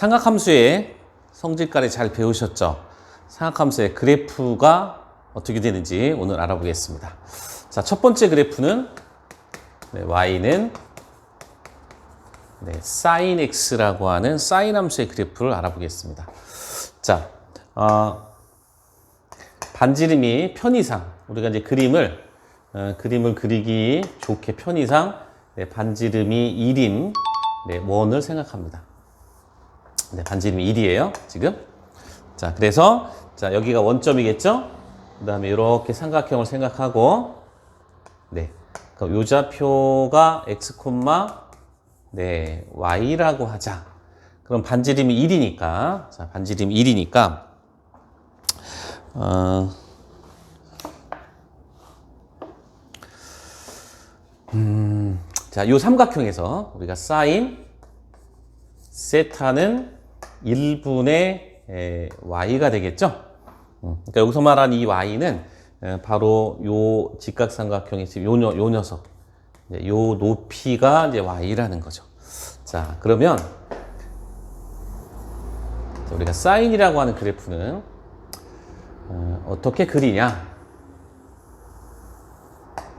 삼각함수의 성질까지 잘 배우셨죠? 삼각함수의 그래프가 어떻게 되는지 오늘 알아보겠습니다. 자, 첫 번째 그래프는 y는 sin x라고 하는 sin 함수의 그래프를 알아보겠습니다. 자, 반지름이 편이상, 우리가 이제 그림을 그리기 좋게 편이상 반지름이 1인 원을 생각합니다. 반지름이 1이에요, 지금. 자, 그래서 자, 여기가 원점이겠죠? 그 다음에 이렇게 삼각형을 생각하고 그럼 요 좌표가 x, y라고 하자. 그럼 반지름이 1이니까, 자, 반지름이 1이니까, 자, 요 삼각형에서 우리가 sin 세타는 1분의 y가 되겠죠? 그러니까 여기서 말한 이 y는 바로 요 직각삼각형의 지금 요 녀석, 요 높이가 이제 y라는 거죠. 자, 그러면 우리가 사인이라고 하는 그래프는 어떻게 그리냐?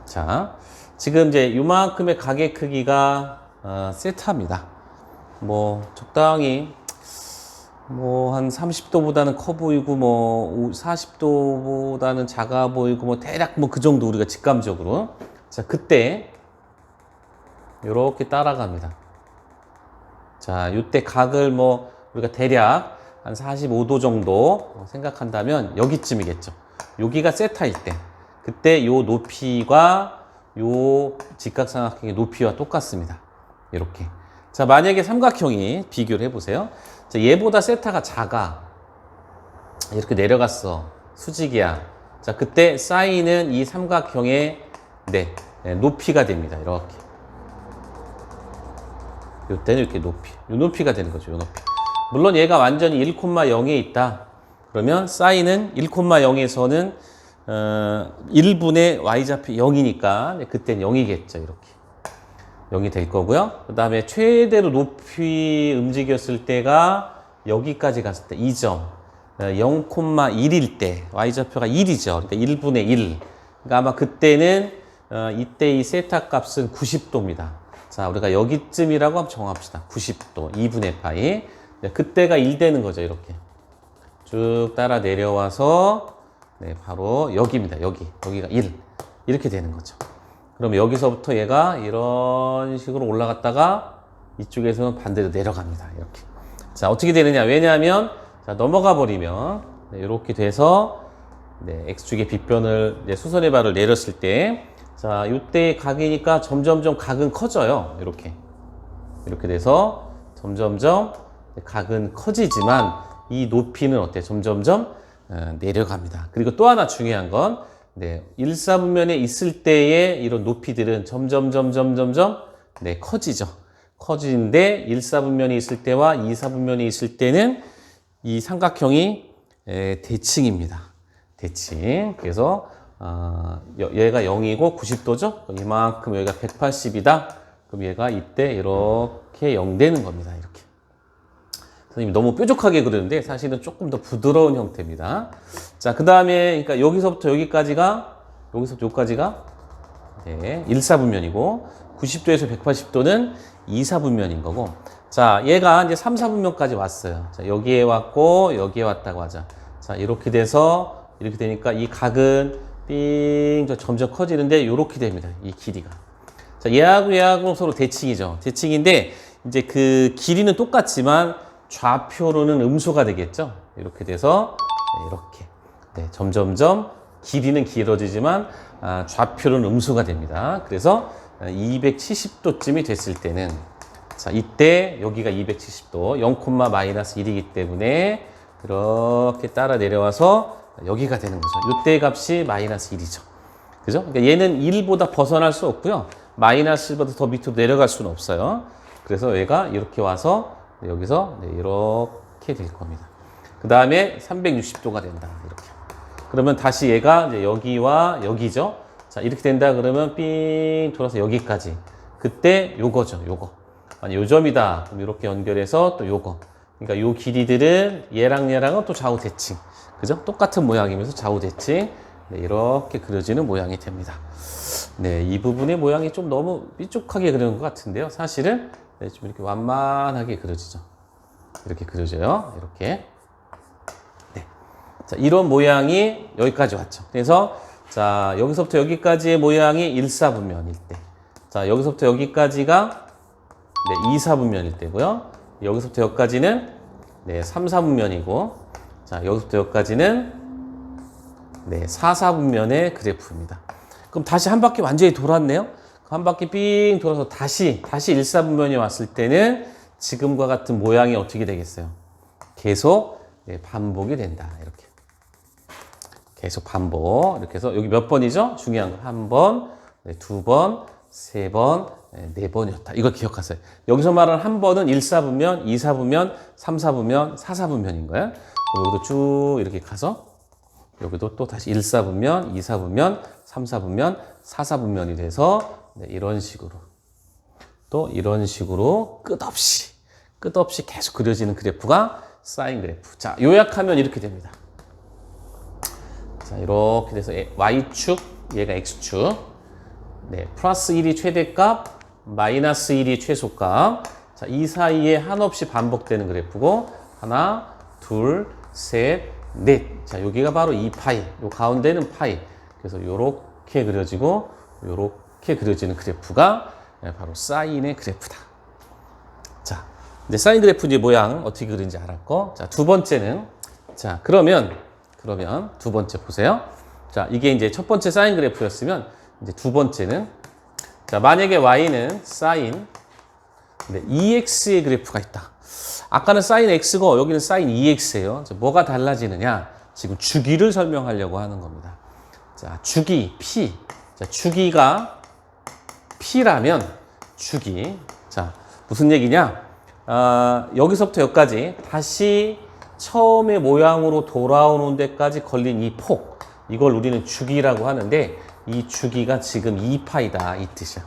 자, 지금 이제 요만큼의 가게 크기가 세타입니다. 뭐 적당히 뭐 한 30도보다는 커 보이고 뭐 40도보다는 작아 보이고 뭐 대략 뭐 그 정도 우리가 직감적으로. 자, 그때 요렇게 따라갑니다. 자, 요때 각을 뭐 우리가 대략 한 45도 정도 생각한다면 여기쯤이겠죠. 여기가 세타일 때 그때 요 높이가 요 직각삼각형의 높이와 똑같습니다. 이렇게. 자, 만약에 삼각형이 비교를 해보세요. 자, 얘보다 세타가 작아. 이렇게 내려갔어. 수직이야. 자, 그때 사인은 이 삼각형의 높이가 됩니다. 이렇게. 요때는 이렇게 높이. 요 높이가 되는 거죠. 요 높이. 물론 얘가 완전히 1,0에 있다. 그러면 사인은 1,0에서는 1분의 y좌표 0이니까 그때는 0이겠죠. 이렇게. 0이 될 거고요. 그 다음에 최대로 높이 움직였을 때가 여기까지 갔을 때 2점. 0,1일 때 y좌표가 1이죠. 그러니까 1분의 1. 그러니까 아마 그때는 이때 이 세타 값은 90도입니다. 자, 우리가 여기쯤이라고 한번 정합시다. 90도. 2분의 파이. 그때가 1 되는 거죠. 이렇게. 쭉 따라 내려와서 바로 여기입니다. 여기가 1. 이렇게 되는 거죠. 그럼 여기서부터 얘가 이런 식으로 올라갔다가 이쪽에서는 반대로 내려갑니다. 이렇게. 자, 어떻게 되느냐. 왜냐하면 자, 넘어가 버리면 이렇게 돼서 x축의 빗변을 수선의 발을 내렸을 때 자, 이때 각이니까 점점점 각은 커져요. 이렇게. 이렇게 돼서 점점점 각은 커지지만 이 높이는 어때요? 점점점 내려갑니다. 그리고 또 하나 중요한 건 1사분면에 있을 때의 이런 높이들은 점점점 커지죠. 커지는데 1사분면이 있을 때와 2사분면이 있을 때는 이 삼각형이 대칭입니다. 대칭. 그래서 얘가 0이고 90도죠. 이만큼 여기가 180이다. 그럼 얘가 이때 이렇게 0 되는 겁니다. 이렇게. 선생님이 너무 뾰족하게 그리는데 사실은 조금 더 부드러운 형태입니다. 자, 그 다음에 그러니까 여기서부터 여기까지가 1사분면이고 90도에서 180도는 2사분면인 거고 자, 얘가 이제 3사분면까지 왔어요. 자, 여기에 왔고 여기에 왔다고 하자. 자, 이렇게 돼서 이렇게 되니까 이 각은 삥 점점 커지는데 이렇게 됩니다. 이 길이가. 자, 얘하고 서로 대칭이죠. 대칭인데 이제 그 길이는 똑같지만 좌표로는 음수가 되겠죠. 이렇게 돼서 이렇게 점점점 길이는 길어지지만 좌표로는 음수가 됩니다. 그래서 270도쯤이 됐을 때는 자, 이때 여기가 270도 0,-1이기 때문에 이렇게 따라 내려와서 여기가 되는 거죠. 이때 값이 -1이죠. 그죠? 그러니까 얘는 1보다 벗어날 수 없고요. -1보다 더 밑으로 내려갈 수는 없어요. 그래서 얘가 이렇게 와서 여기서 이렇게 될 겁니다. 그 다음에 360도가 된다. 이렇게. 그러면 다시 얘가 이제 여기와 여기죠. 자, 이렇게 된다 그러면 삥 돌아서 여기까지. 그때 요거죠. 요거. 아니, 요 점이다. 그럼 이렇게 연결해서 또 요거. 그러니까 요 길이들은 얘랑은 또 좌우 대칭. 그죠? 똑같은 모양이면서 좌우 대칭. 네, 이렇게 그려지는 모양이 됩니다. 네, 이 부분의 모양이 좀 너무 삐죽하게 그리는 것 같은데요. 사실은 네, 좀 이렇게 완만하게 그려지죠. 이렇게 그려져요. 이렇게. 네. 자, 이런 모양이 여기까지 왔죠. 그래서 자, 여기서부터 여기까지의 모양이 일사분면일 때. 자, 여기서부터 여기까지가 네, 이사분면일 때고요. 여기서부터 여기까지는 네, 삼사분면이고, 자, 여기서부터 여기까지는 네, 사사분면의 그래프입니다. 그럼 다시 한 바퀴 완전히 돌았네요. 한 바퀴 삥 돌아서 다시 일사분면이 왔을 때는 지금과 같은 모양이 어떻게 되겠어요? 계속 네, 반복이 된다. 이렇게. 계속 반복. 이렇게 해서 여기 몇 번이죠? 중요한 거. 한 번, 네, 두 번, 세 번, 네 번이었다. 이걸 기억하세요. 여기서 말하는 한 번은 1사분면, 2사분면, 3사분면, 4사분면인 거예요. 그럼 여기도 쭉 이렇게 가서 여기도 또 다시 1사분면, 2사분면, 3사분면, 4사분면이 돼서 네, 이런 식으로 또 이런 식으로 끝없이 계속 그려지는 그래프가 사인 그래프. 자, 요약하면 이렇게 됩니다. 자, 이렇게 돼서 Y축, 얘가 X축. 네, 플러스 1이 최대값, 마이너스 1이 최소값. 자, 이 사이에 한없이 반복되는 그래프고, 하나, 둘, 셋, 넷. 자, 여기가 바로 2파이. 요 가운데는 파이. 그래서 요렇게 그려지고, 요렇게 그려지는 그래프가 바로 사인의 그래프다. 자, 이제 사인 그래프 이제 모양 어떻게 그리는지 알았고, 자, 두 번째는, 자, 그러면 두 번째 보세요. 자, 이게 이제 첫 번째 사인 그래프였으면, 이제 두 번째는, 자, 만약에 y는 사인 네, EX의 그래프가 있다. 아까는 사인 X고 여기는 사인 EX예요. 뭐가 달라지느냐? 지금 주기를 설명하려고 하는 겁니다. 자, 주기 P. 자, 주기가 P라면 주기. 자, 무슨 얘기냐? 여기서부터 여기까지 다시 처음의 모양으로 돌아오는 데까지 걸린 이 폭. 이걸 우리는 주기라고 하는데 이 주기가 지금 2파이다. 이 뜻이야.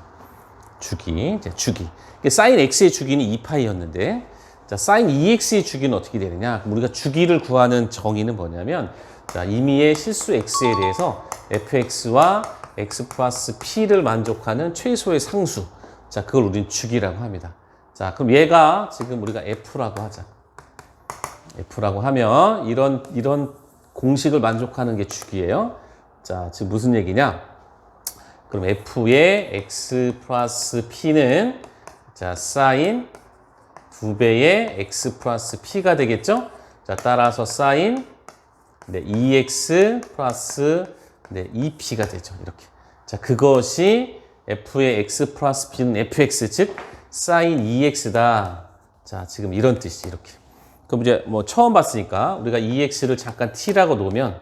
주기. 이제 주기. 사인 X의 주기는 2파이였는데 자, 사인 EX의 주기는 어떻게 되느냐? 우리가 주기를 구하는 정의는 뭐냐면 자, 임의의 실수 X에 대해서 fx와 x 플러스 p를 만족하는 최소의 상수. 자, 그걸 우리는 주기라고 합니다. 자, 그럼 얘가 지금 우리가 f라고 하자. f라고 하면 이런 공식을 만족하는 게 주기예요. 자, 지금 무슨 얘기냐? 그럼 f의 x 플러스 p는 자, 사인 2배의 x 플러스 p가 되겠죠? 자, 따라서 사인 네, 2x 플러스 네, 2p가 되죠. 이렇게. 자, 그것이 f의 x 플러스 p는 fx, 즉 사인 2x다. 자, 지금 이런 뜻이 이렇게. 그럼 이제 뭐 처음 봤으니까 우리가 2x를 잠깐 t라고 놓으면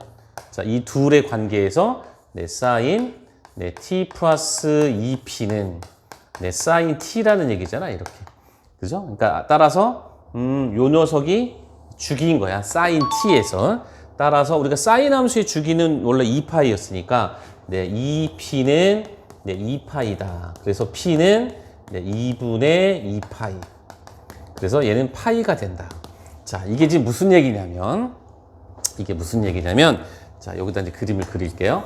자, 이 둘의 관계에서 네, 사인 네, t 플러스 2p는 네, 사인 t라는 얘기잖아. 이렇게. 그죠? 그러니까 따라서 요 녀석이 주기인 거야. 사인 t에서. 따라서 우리가 사인 함수의 주기는 원래 2파이였으니까 네, 2p는 네, 2파이다. 그래서 p는 네, 2분의 2파이. 그래서 얘는 파이가 된다. 자, 이게 지금 무슨 얘기냐면 자, 여기다 이제 그림을 그릴게요.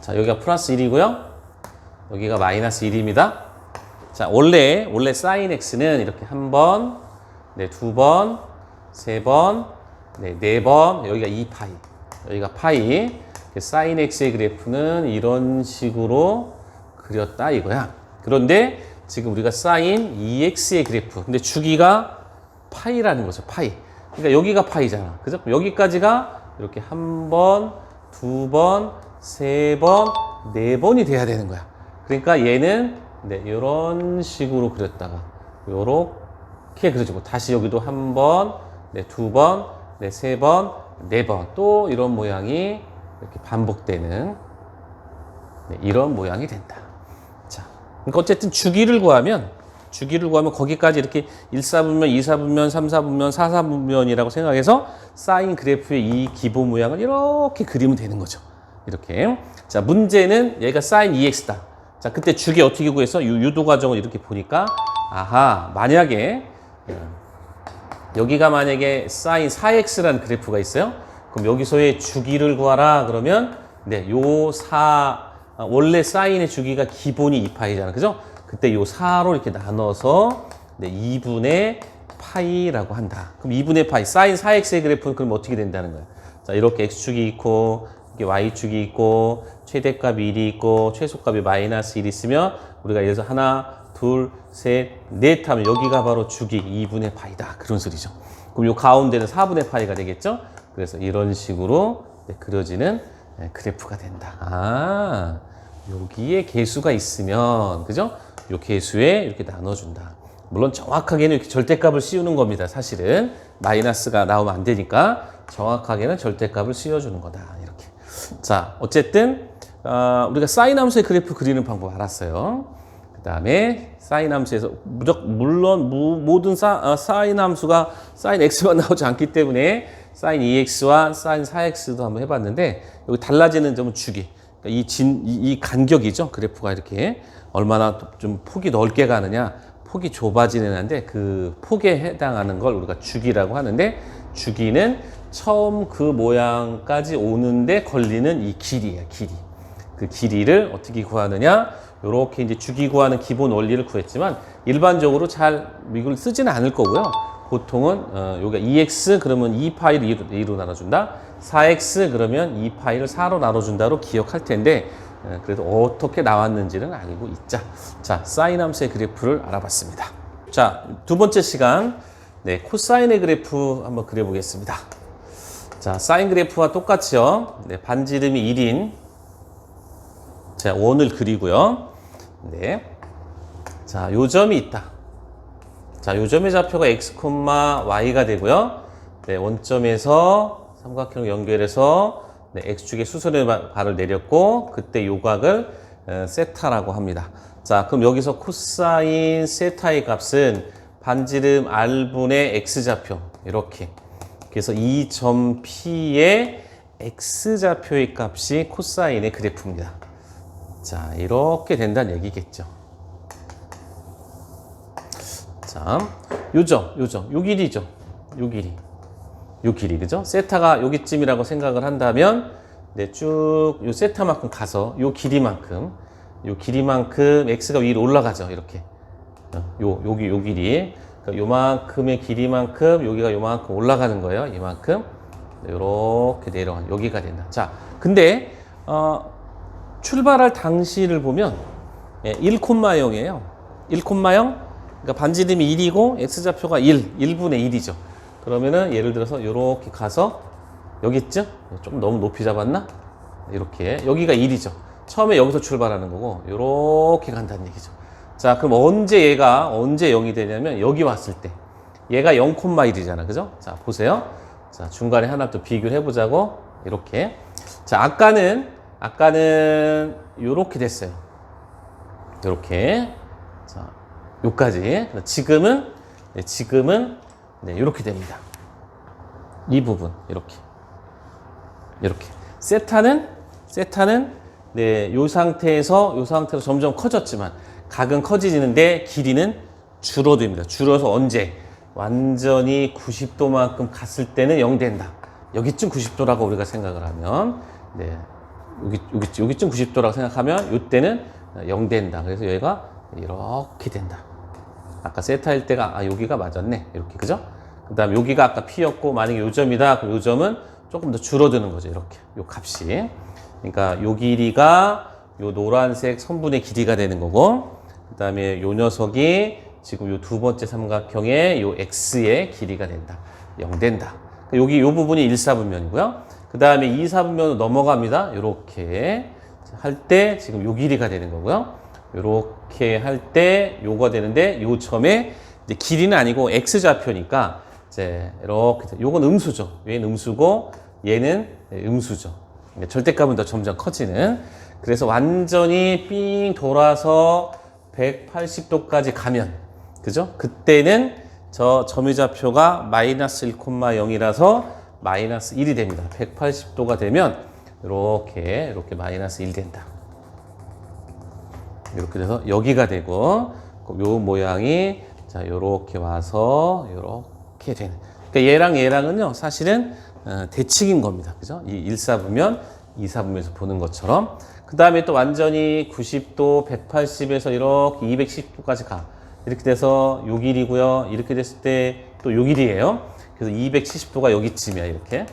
자, 여기가 플러스 1이고요. 여기가 마이너스 1입니다. 자, 원래 사인 x는 이렇게 한 번, 네, 두 번, 세 번, 네, 네 번, 여기가 2파이. 여기가 파이. 사인 x의 그래프는 이런 식으로 그렸다 이거야. 그런데 지금 우리가 사인 2x의 그래프. 근데 주기가 파이라는 거죠. 파이. 그러니까 여기가 파이잖아. 그죠? 여기까지가 이렇게 한 번, 두 번, 세 번, 네 번이 돼야 되는 거야. 그러니까 얘는 네, 이런 식으로 그렸다가 요렇게 그려지고 다시 여기도 한 번, 네, 두 번, 네, 세 번, 네 번 또 이런 모양이 이렇게 반복되는 네, 이런 모양이 된다. 자, 그러니까 어쨌든 주기를 구하면 거기까지 이렇게 1사분면, 2사분면, 3사분면, 4사분면이라고 생각해서 사인 그래프의 이 기본 모양을 이렇게 그리면 되는 거죠. 이렇게. 자, 문제는 얘가 사인 2x다. 자, 그때 주기 어떻게 구해서 유도 과정을 이렇게 보니까 아하, 만약에 여기가 만약에 사인 4x라는 그래프가 있어요. 그럼 여기서의 주기를 구하라 그러면 네, 요 4, 원래 사인의 주기가 기본이 2파이잖아. 그죠? 그때 요 4로 이렇게 나눠서 네, 2분의 파이라고 한다. 그럼 2분의 파이, 사인 4x의 그래프는 그럼 어떻게 된다는 거야? 자, 이렇게 x축이 있고, 이게 y축이 있고, 최대값이 1이 있고, 최소값이 마이너스 1이 있으면 우리가 예를 들어서 하나, 둘, 셋, 넷 하면 여기가 바로 주기 2분의 파이다. 그런 소리죠. 그럼 요 가운데는 4분의 파이가 되겠죠? 그래서 이런 식으로 네, 그려지는 네, 그래프가 된다. 아, 여기에 개수가 있으면, 그죠? 요 개수에 이렇게 나눠준다. 물론 정확하게는 이렇게 절대값을 씌우는 겁니다. 사실은 마이너스가 나오면 안 되니까 정확하게는 절대값을 씌워주는 거다. 이렇게. 자, 어쨌든 우리가 사인 함수의 그래프 그리는 방법 알았어요. 그 다음에 사인 함수에서 물론 모든 사인 함수가 사인 x만 나오지 않기 때문에 사인 2x와 사인 4x도 한번 해봤는데 여기 달라지는 점은 주기. 그러니까 이 간격이죠. 그래프가 이렇게 얼마나 좀 폭이 넓게 가느냐, 폭이 좁아지는 한데 그 폭에 해당하는 걸 우리가 주기라고 하는데 주기는 처음 그 모양까지 오는데 걸리는 이 길이에요. 길이. 그 길이를 어떻게 구하느냐? 요렇게 이제 주기 구하는 기본 원리를 구했지만 일반적으로 잘 이걸 쓰지는 않을 거고요. 보통은 여기가 2x 그러면 2파이를 2로 나눠준다. 4x 그러면 2파이를 4로 나눠준다로 기억할 텐데 그래도 어떻게 나왔는지는 알고 있자. 자, 사인 함수의 그래프를 알아봤습니다. 자, 두 번째 시간 네, 코사인의 그래프 한번 그려보겠습니다. 자, 사인 그래프와 똑같이요. 네, 반지름이 1인 자, 원을 그리고요. 네. 자, 요 점이 있다. 자, 요 점의 좌표가 x, y가 되고요. 네, 원점에서 삼각형을 연결해서 네, x축의 수선의 발을 내렸고 그때 요각을 세타라고 합니다. 자, 그럼 여기서 코사인 세타의 값은 반지름 r분의 x좌표 이렇게. 그래서 이 점 P의 x좌표의 값이 코사인의 그래프입니다. 자, 이렇게 된다는 얘기겠죠. 자, 요 길이죠. 요 길이, 그죠? 세타가 여기쯤이라고 생각을 한다면, 네, 쭉, 요 세타만큼 가서, 요 길이만큼, x가 위로 올라가죠, 이렇게. 요 길이. 그러니까 요만큼의 길이만큼, 여기가 요만큼 올라가는 거예요, 이만큼. 네, 요렇게 내려가는, 여기가 된다. 자, 근데, 출발할 당시를 보면, 1,0이에요. 1,0? 그러니까 반지름이 1이고, x좌표가 1분의 1이죠. 그러면은 예를 들어서 이렇게 가서 여기 있죠? 좀 너무 높이 잡았나? 이렇게 여기가 1이죠. 처음에 여기서 출발하는 거고 이렇게 간다는 얘기죠. 자, 그럼 언제 0이 되냐면 여기 왔을 때 얘가 0,1이잖아. 그죠? 자, 보세요. 자, 중간에 하나 또 비교를 해보자고. 이렇게. 자, 아까는 요렇게 됐어요. 요렇게. 자, 요까지. 지금은 네, 이렇게 됩니다. 이 부분, 이렇게. 세타는, 네, 요 상태에서 점점 커졌지만, 각은 커지는데, 길이는 줄어듭니다. 줄어서 언제? 완전히 90도만큼 갔을 때는 0 된다. 여기쯤 90도라고 우리가 생각을 하면, 네, 여기쯤 90도라고 생각하면, 요때는 0 된다. 그래서 여기가 이렇게 된다. 아까 세타일 때가 여기가 맞았네 이렇게 그죠? 그 다음에 여기가 아까 P였고 만약에 요 점이다 그럼 요 점은 조금 더 줄어드는 거죠 이렇게 요 값이. 그러니까 요 길이가 요 노란색 선분의 길이가 되는 거고 그 다음에 요 녀석이 지금 요 두 번째 삼각형의 요 x의 길이가 된다. 0 된다. 그러니까 여기 요 부분이 1사분면이고요. 그 다음에 2사분면으로 넘어갑니다. 요렇게 할 때 지금 요 길이가 되는 거고요. 요렇게 할 때 요가 되는데 요 점에 이제 길이는 아니고 x좌표니까 이제 이렇게 요건 음수죠. 얘는 음수고 얘는 음수죠. 절대값은 더 점점 커지는. 그래서 완전히 삥 돌아서 180도까지 가면 그죠? 그때는 저 점의 좌표가 마이너스 1,0이라서 마이너스 1이 됩니다. 180도가 되면 이렇게 마이너스 1 된다. 이렇게 돼서 여기가 되고 요 모양이 자 요렇게 와서 요렇게 되는. 그러니까 얘랑 얘랑은요 사실은 대칭인 겁니다. 그죠? 이 1사분면, 2사분면에서 보는 것처럼. 그 다음에 또 완전히 90도, 180에서 이렇게 210도까지 가. 이렇게 돼서 요 길이고요. 이렇게 됐을 때 또 요 길이에요. 그래서 270도가 여기쯤이야, 이렇게.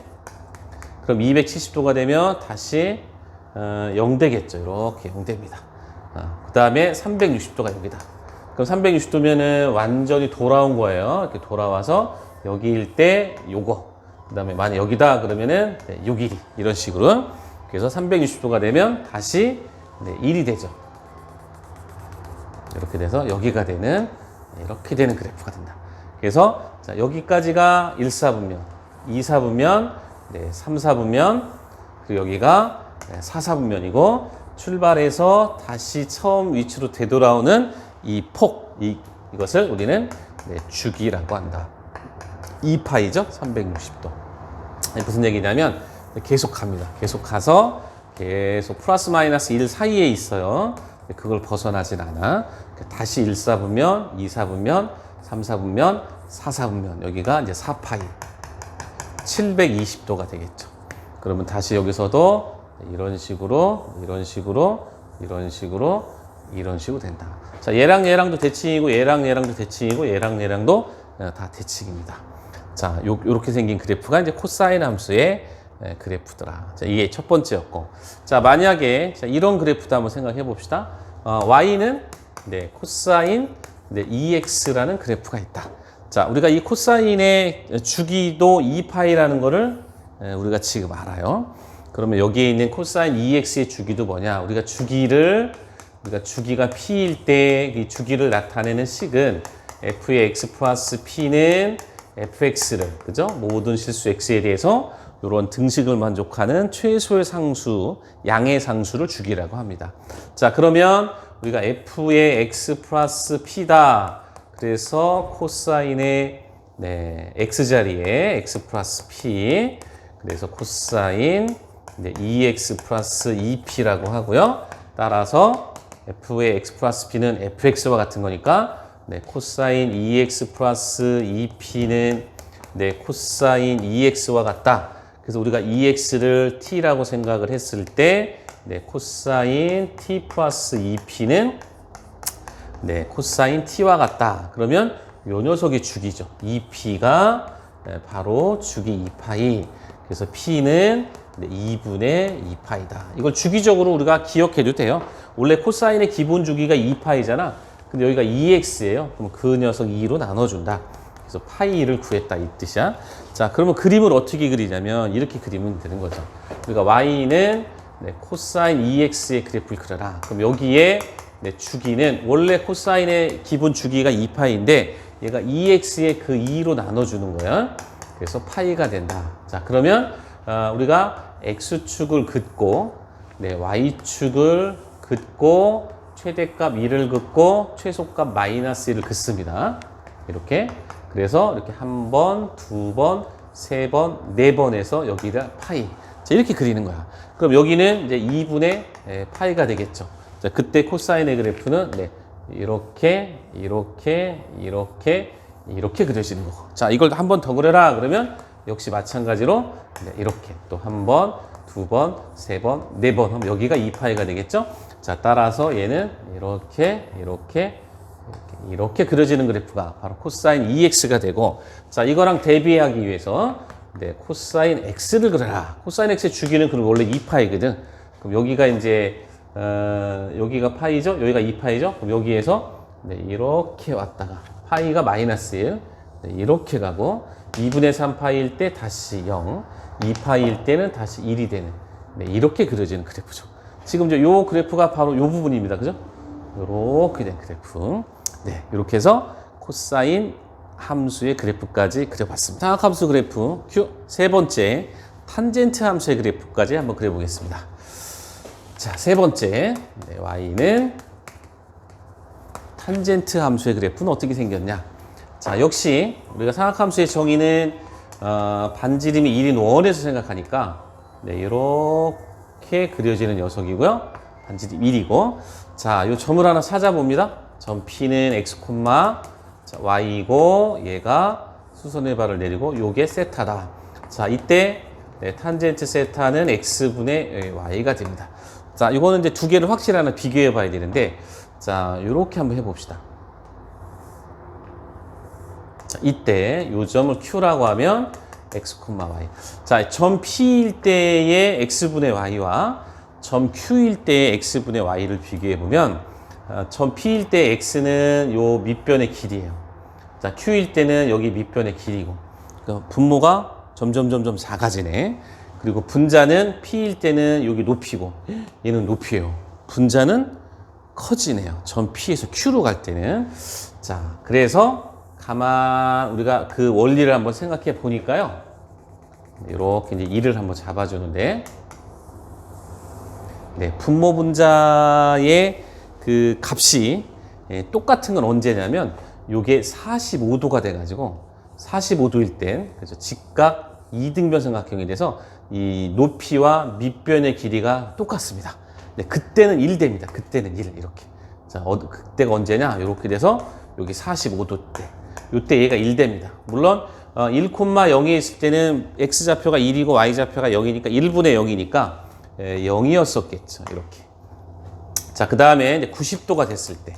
그럼 270도가 되면 다시 0 되겠죠. 이렇게 0 됩니다. 그 다음에 360도가 여기다. 그럼 360도면은 완전히 돌아온 거예요. 이렇게 돌아와서 여기일 때 요거. 그 다음에 만약 여기다 그러면은 네, 요 길이. 이런 식으로. 그래서 360도가 되면 다시 네, 1이 되죠. 이렇게 돼서 여기가 되는, 이렇게 되는 그래프가 된다. 그래서 자, 여기까지가 1사분면, 2사분면, 네, 3사분면, 그리고 여기가 네, 4사분면이고, 출발해서 다시 처음 위치로 되돌아오는 이 폭, 이것을 우리는 네, 주기라고 한다. 2파이죠? 360도. 무슨 얘기냐면 계속 갑니다. 계속 가서 계속 플러스 마이너스 1 사이에 있어요. 그걸 벗어나진 않아. 다시 1사분면, 2사분면, 3사분면, 4사분면. 여기가 이제 4파이. 720도가 되겠죠. 그러면 다시 여기서도 이런 식으로, 이런 식으로, 이런 식으로, 이런 식으로 된다. 자, 얘랑 얘랑도 대칭이고, 얘랑 얘랑도 대칭이고, 얘랑 얘랑도 다 대칭입니다. 자, 요렇게 생긴 그래프가 이제 코사인 함수의 그래프더라. 자, 이게 첫 번째였고. 자, 만약에 자, 이런 그래프도 한번 생각해 봅시다. y는 네, 코사인 네, 2x라는 그래프가 있다. 자, 우리가 이 코사인의 주기도 2파이라는 거를 우리가 지금 알아요. 그러면 여기에 있는 코사인 2x의 주기도 뭐냐? 우리가 주기가 p일 때 이 주기를 나타내는 식은 f의 x 플러스 p는 fx를, 그죠? 모든 실수 x에 대해서 이런 등식을 만족하는 최소의 상수, 양의 상수를 주기라고 합니다. 자, 그러면 우리가 f의 x 플러스 p다. 그래서 코사인의 네, x자리에 x 플러스 p, 그래서 코사인 네, 2x 플러스 2p라고 하고요. 따라서 f의 x 플러스 p는 fx와 같은 거니까 네, 코사인 2x 플러스 2p는 네, 코사인 2x와 같다. 그래서 우리가 2x를 t라고 생각을 했을 때 네, 코사인 t 플러스 2p는 네, 코사인 t와 같다. 그러면 요 녀석이 주기죠. 2p가 네, 바로 주기 2파이. 그래서 p는 네, 2분의 2파이다. 이걸 주기적으로 우리가 기억해도 돼요. 원래 코사인의 기본 주기가 2파이잖아. 근데 여기가 2x예요. 그럼 그 녀석 2로 나눠준다. 그래서 파이를 구했다 이 뜻이야. 자, 그러면 그림을 어떻게 그리냐면 이렇게 그리면 되는 거죠. 우리가 y는 네, 코사인 2x의 그래프를 그려라. 그럼 여기에 네, 주기는 원래 코사인의 기본 주기가 2파이인데 얘가 2x의 그 2로 나눠주는 거야. 그래서 파이가 된다. 자, 그러면 우리가 x축을 긋고 네, y축을 긋고 최대값 1을 긋고 최소값 마이너스 1을 긋습니다. 이렇게. 그래서 이렇게 한 번, 두 번, 세 번, 네 번에서 여기다 파이. 자, 이렇게 그리는 거야. 그럼 여기는 이제 2분의 파이가 되겠죠. 자, 그때 코사인의 그래프는 네, 이렇게, 이렇게, 이렇게, 이렇게 그려지는 거고. 자, 이걸 한 번 더 그려라. 그러면 역시 마찬가지로 네, 이렇게 또 한 번, 두 번, 세 번, 네 번 하면 여기가 2파이가 되겠죠. 자, 따라서 얘는 이렇게, 이렇게, 이렇게 그려지는 그래프가 바로 코사인 2x가 되고, 자, 이거랑 대비하기 위해서 네, 코사인 x를 그려라. 코사인 x의 주기는 그럼 원래 2파이거든. 그럼 여기가 이제 여기가 파이죠? 여기가 2파이죠? 그럼 여기에서 네, 이렇게 왔다가 파이가 마이너스 1 네, 이렇게 가고 2분의 3파이일 때 다시 0 2파이일 때는 다시 1이 되는 네, 이렇게 그려지는 그래프죠. 지금 이제 요 그래프가 바로 요 부분입니다. 그죠? 요렇게 된 그래프. 네, 이렇게 해서 코사인 함수의 그래프까지 그려봤습니다. 사각함수 그래프 큐. 세 번째, 탄젠트 함수의 그래프까지 한번 그려보겠습니다. 자, 세 번째, 네, y는 탄젠트 함수의 그래프는 어떻게 생겼냐? 자, 역시 우리가 사각함수의 정의는 반지름이 1인 원에서 생각하니까 네, 이렇게 그려지는 녀석이고요. 반지름 1이고, 자, 요 점을 하나 찾아봅니다. 점 P는 x, 자, y이고 얘가 수선의 발을 내리고 요게 세타다. 자, 이때 네, 탄젠트 세타는 x분의 y가 됩니다. 자, 이거는 이제 두 개를 확실히 하나 비교해 봐야 되는데, 자, 요렇게 한번 해봅시다. 자, 이때 요 점을 q라고 하면 x, y. 자, 점 P일 때의 x분의 y와 점 Q일 때의 x분의 y를 비교해 보면, 점 P일 때 x는 요 밑변의 길이에요. 자, Q일 때는 여기 밑변의 길이고, 그러니까 분모가 점점 작아지네. 그리고 분자는 P일 때는 여기 높이고, 얘는 높이에요. 분자는 커지네요. 점 P에서 Q로 갈 때는. 자, 그래서 우리가 그 원리를 한번 생각해 보니까요. 이렇게 이제 1을 한번 잡아주는데, 네, 분모 분자의 그 값이 똑같은 건 언제냐면, 요게 45도가 돼가지고, 45도일 땐, 그래서 직각 2등변 삼각형이 돼서 이 높이와 밑변의 길이가 똑같습니다. 네, 그때는 1 됩니다. 그때는 1 이렇게. 자, 그때가 언제냐? 이렇게 돼서 여기 45도 때. 요때 얘가 1 됩니다. 물론 1,0에 있을 때는 x좌표가 1이고 y좌표가 0이니까 1분의 0이니까 0이었었겠죠. 이렇게. 자, 그 다음에 90도가 됐을 때.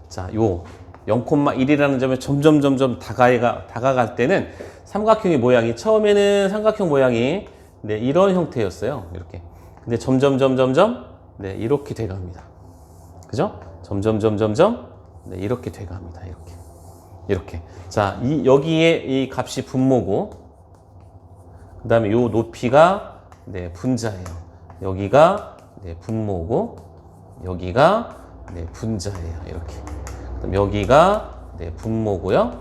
자, 요 0,1이라는 점에 점점 다가갈 때는 삼각형의 모양이, 처음에는 삼각형 모양이 네, 이런 형태였어요. 이렇게. 근데 점점 네, 이렇게 돼갑니다. 그죠? 점점 네, 이렇게 돼갑니다. 이렇게. 자, 여기에 이 값이 분모고, 그 다음에 요 높이가 네, 분자예요. 여기가 네, 분모고, 여기가 네, 분자예요. 이렇게. 그다음 여기가 네, 분모고요.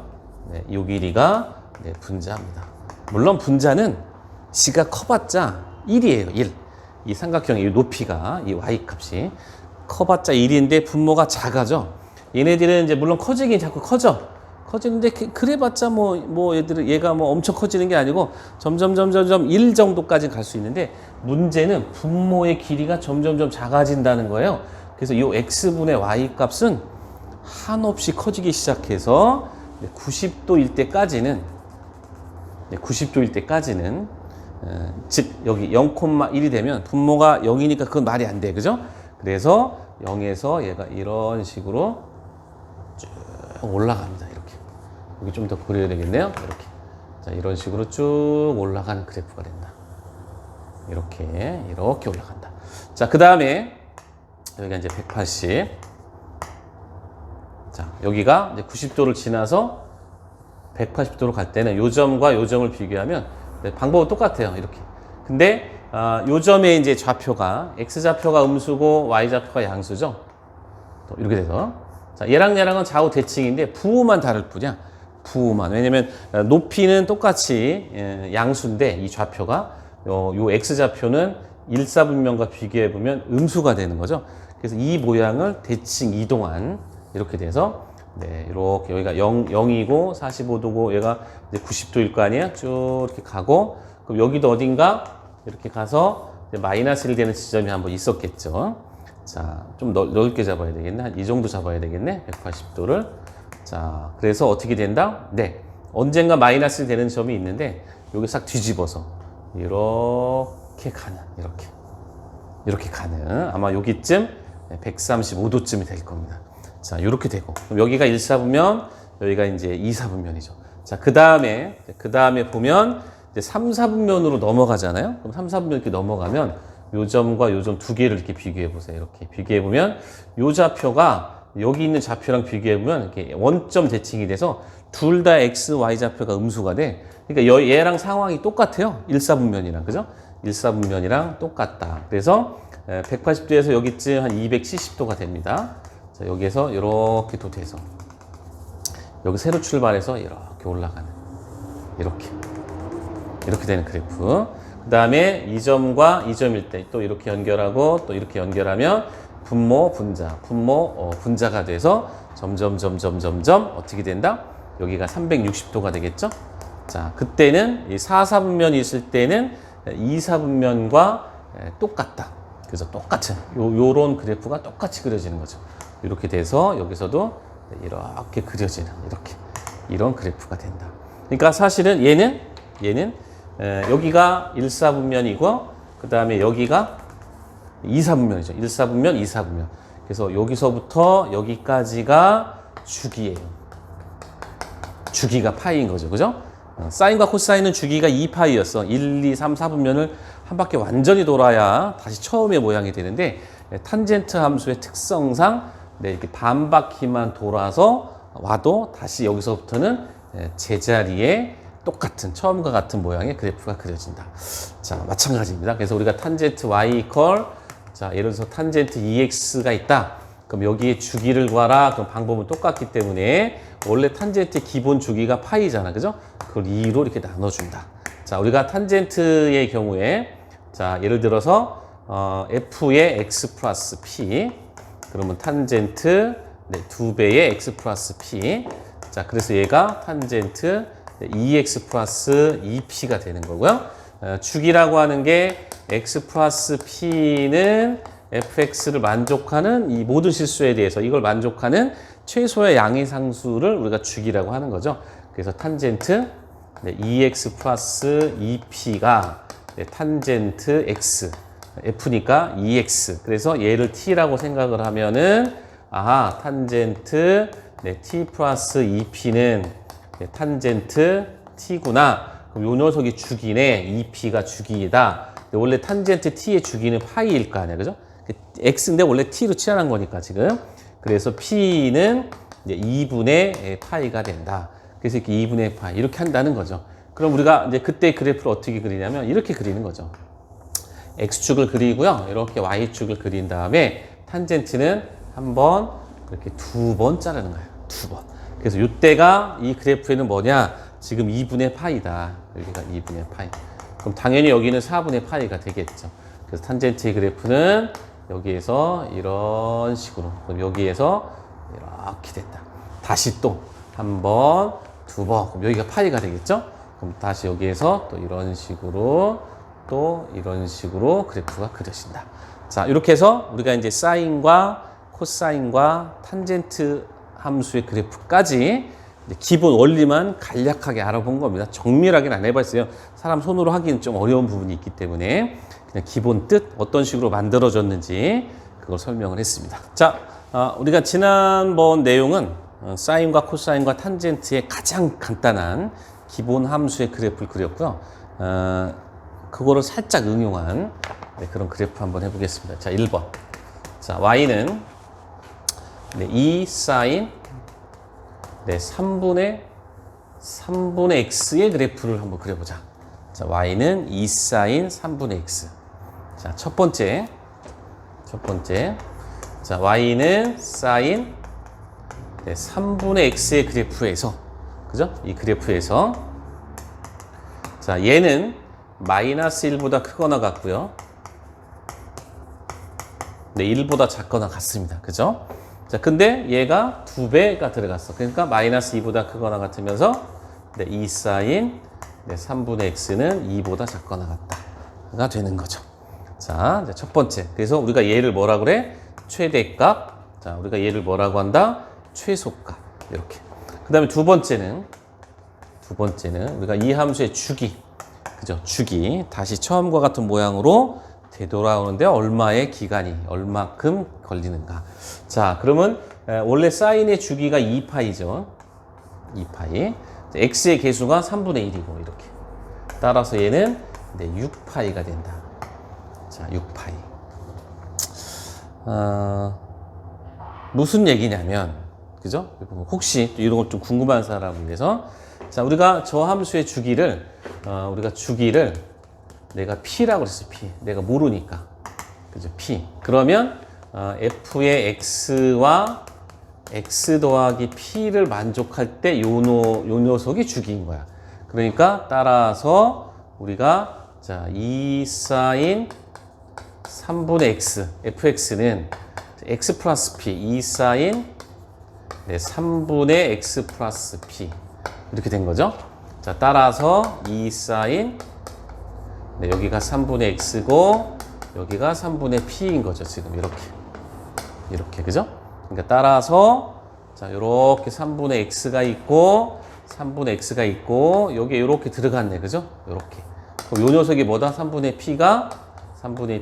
네, 요 길이가 네, 분자입니다. 물론 분자는 지가 커봤자 1이에요. 1. 이 삼각형의 이 높이가, 이 y 값이 커봤자 1인데 분모가 작아져. 얘네들은 이제 물론 커지긴 자꾸 커지는데 그래봤자 얘가 엄청 커지는 게 아니고 점점 1 정도까지 갈 수 있는데, 문제는 분모의 길이가 점점 작아진다는 거예요. 그래서 이 x분의 y 값은 한없이 커지기 시작해서 90도일 때까지는 즉 여기 0,1이 되면 분모가 0이니까 그건 말이 안 돼. 그죠? 그래서 0에서 얘가 이런 식으로 쭉 올라갑니다. 이렇게. 여기 좀 더 그려야 되겠네요. 이렇게. 자, 이런 식으로 쭉 올라가는 그래프가 된다. 이렇게 올라간다. 자, 그 다음에 여기가 이제 180. 자, 여기가 이제 90도를 지나서 180도로 갈 때는 요 점과 요 점을 비교하면 네, 방법은 똑같아요. 이렇게. 근데 요 점의 이제 좌표가 x좌표가 음수고 y좌표가 양수죠. 또 이렇게 돼서, 자, 얘랑은 좌우 대칭인데 부호만 다를 뿐이야. 부호만. 왜냐면 높이는 똑같이 양수인데 이 좌표가 요 x좌표는 1사분면과 비교해 보면 음수가 되는 거죠. 그래서 이 모양을 대칭 이동한, 이렇게 돼서 네, 이렇게 여기가 0이고 45도고 얘가 이제 90도일 거 아니야? 쭉 이렇게 가고, 그럼 여기도 어딘가 이렇게 가서 이제 마이너스 1 되는 지점이 한번 있었겠죠. 자, 좀 넓게 잡아야 되겠네. 한 이 정도 잡아야 되겠네. 180도를. 자, 그래서 어떻게 된다? 네, 언젠가 마이너스 1 되는 점이 있는데 여기 싹 뒤집어서 이렇게 가는, 이렇게 가는, 아마 여기쯤 135도쯤이 될 겁니다. 자, 이렇게 되고, 그럼 여기가 1사분면, 여기가 이제 2사분면이죠. 자, 그 다음에 보면 이제 3사분면으로 넘어가잖아요. 그럼 3사분면 이렇게 넘어가면 요 점과 요 점 두 개를 이렇게 비교해 보세요. 이렇게 비교해 보면 요 좌표가 여기 있는 좌표랑 비교해 보면 이렇게 원점 대칭이 돼서 둘 다 x, y 좌표가 음수가 돼. 그러니까 얘랑 상황이 똑같아요. 1사분면이랑, 그죠? 1사분면이랑 똑같다. 그래서 180도에서 여기쯤 한 270도가 됩니다. 자, 여기에서 이렇게 또 돼서 여기 새로 출발해서 이렇게 올라가는, 이렇게 되는 그래프. 그 다음에 이 점과 이 점일 때 또 이렇게 연결하고 또 이렇게 연결하면 분모 분자가 돼서 점점 어떻게 된다? 여기가 360도가 되겠죠? 자, 그때는 이 4사분면이 있을 때는 2사분면과 똑같다. 그래서 똑같은 요런 그래프가 똑같이 그려지는 거죠. 이렇게 돼서 여기서도 이렇게 그려지는 이렇게 이런 그래프가 된다. 그러니까 사실은 얘는 여기가 1사분면이고 그 다음에 여기가 2사분면이죠. 1사분면, 2사분면. 그래서 여기서부터 여기까지가 주기예요. 주기가 파이인 거죠. 그죠? 사인과 코사인은 주기가 2파이였어. 1, 2, 3, 4분면을 한 바퀴 완전히 돌아야 다시 처음의 모양이 되는데 탄젠트 함수의 특성상 이렇게 반 바퀴만 돌아서 와도 다시 여기서부터는 제자리에 똑같은 처음과 같은 모양의 그래프가 그려진다. 자, 마찬가지입니다. 그래서 우리가 탄젠트 y 이퀄 자, 예를 들어서 탄젠트 2x가 있다. 그럼 여기에 주기를 구하라. 그럼 방법은 똑같기 때문에 원래 탄젠트의 기본 주기가 파이잖아. 그죠? 그걸 2로 이렇게 나눠준다. 자, 우리가 탄젠트의 경우에 자, 예를 들어서 f의 x 플러스 p 그러면 탄젠트 2배의 x 플러스 p 자, 그래서 얘가 탄젠트 2x 플러스 2p가 되는 거고요. 주기라고 하는 게 x 플러스 p는 fx를 만족하는 이 모든 실수에 대해서 이걸 만족하는 최소의 양의 상수를 우리가 주기라고 하는 거죠. 그래서 탄젠트 2x 플러스 2p가 탄젠트 x f니까 2x 그래서 얘를 t라고 생각을 하면은 아하 탄젠트 t 플러스 2p는 탄젠트 t구나. 그럼 요 녀석이 주기네. 2p가 주기이다. 원래 탄젠트 t의 주기는 파이일 거 아니야. 그죠? x인데 원래 t로 치환한 거니까 지금. 그래서 p는 이제 2분의 파이가 된다. 그래서 이렇게 2분의 파이 이렇게 한다는 거죠. 그럼 우리가 이제 그때 그래프를 어떻게 그리냐면 이렇게 그리는 거죠. x축을 그리고요. 이렇게 y축을 그린 다음에 탄젠트는 한 번 이렇게 2번 자르는 거예요. 2번. 그래서 이때가 이 그래프에는 뭐냐? 지금 2분의 파이다. 여기가 2분의 파이. 그럼 당연히 여기는 4분의 파이가 되겠죠. 그래서 탄젠트의 그래프는 여기에서 이런 식으로, 그럼 여기에서 이렇게 된다. 다시 또 한 번, 2번. 그럼 여기가 파이가 되겠죠? 그럼 다시 여기에서 또 이런 식으로 또 이런 식으로 그래프가 그려진다. 자, 이렇게 해서 우리가 이제 사인과 코사인과 탄젠트 함수의 그래프까지 기본 원리만 간략하게 알아본 겁니다. 정밀하게는 안 해봤어요. 사람 손으로 하기는 좀 어려운 부분이 있기 때문에 그냥 기본 뜻 어떤 식으로 만들어졌는지 그걸 설명을 했습니다. 자, 우리가 지난번 내용은 사인과 코사인과 탄젠트의 가장 간단한 기본 함수의 그래프를 그렸고요. 그거를 살짝 응용한 그런 그래프 한번 해보겠습니다. 자, 1번. 자, y는 2 사인 3분의 x의 그래프를 한번 그려보자. 자, y는 2 사인 3분의 x. 자, 첫 번째. 자, y는 사인 3분의 x의 그래프에서, 그죠? 이 그래프에서. 자, 얘는 마이너스 1보다 크거나 같고요. 1보다 작거나 같습니다. 그죠? 자, 근데 얘가 2배가 들어갔어. 그러니까 마이너스 2보다 크거나 같으면서 2 사인 3분의 x는 2보다 작거나 같다가 되는 거죠. 자, 첫 번째. 그래서 우리가 얘를 뭐라 그래? 최대값. 자, 우리가 얘를 뭐라고 한다? 최소값. 이렇게. 그 다음에 두 번째는 우리가 이 함수의 주기. 그죠? 주기. 다시 처음과 같은 모양으로 되돌아오는데 얼마의 기간이, 얼마큼 걸리는가. 자, 그러면 원래 사인의 주기가 2파이죠. 2파이. x의 개수가 3분의 1이고 이렇게. 따라서 얘는 6파이가 된다. 자, 6파이. 무슨 얘기냐면, 그죠? 혹시 또 이런 걸 좀 궁금한 사람을 위해서, 자, 우리가 저 함수의 주기를 내가 p라고 그랬어, p. 내가 모르니까. 그죠? p. 그러면 f의 x와 x 더하기 p를 만족할 때 요 녀석이 주기인 거야. 그러니까 따라서 우리가 자, 2 사인 3분의 x, fx는 x 플러스 p, 2 사인 3분의 x 플러스 p 이렇게 된 거죠. 자, 따라서 2 사인 여기가 3분의 x고 여기가 3분의 p인 거죠. 지금 이렇게 그죠? 그러니까 따라서 자, 요렇게 3분의 x가 있고, 3분의 x가 있고, 여기에 요렇게 들어갔네. 그죠? 요렇게. 그럼 요 녀석이 뭐다? 3분의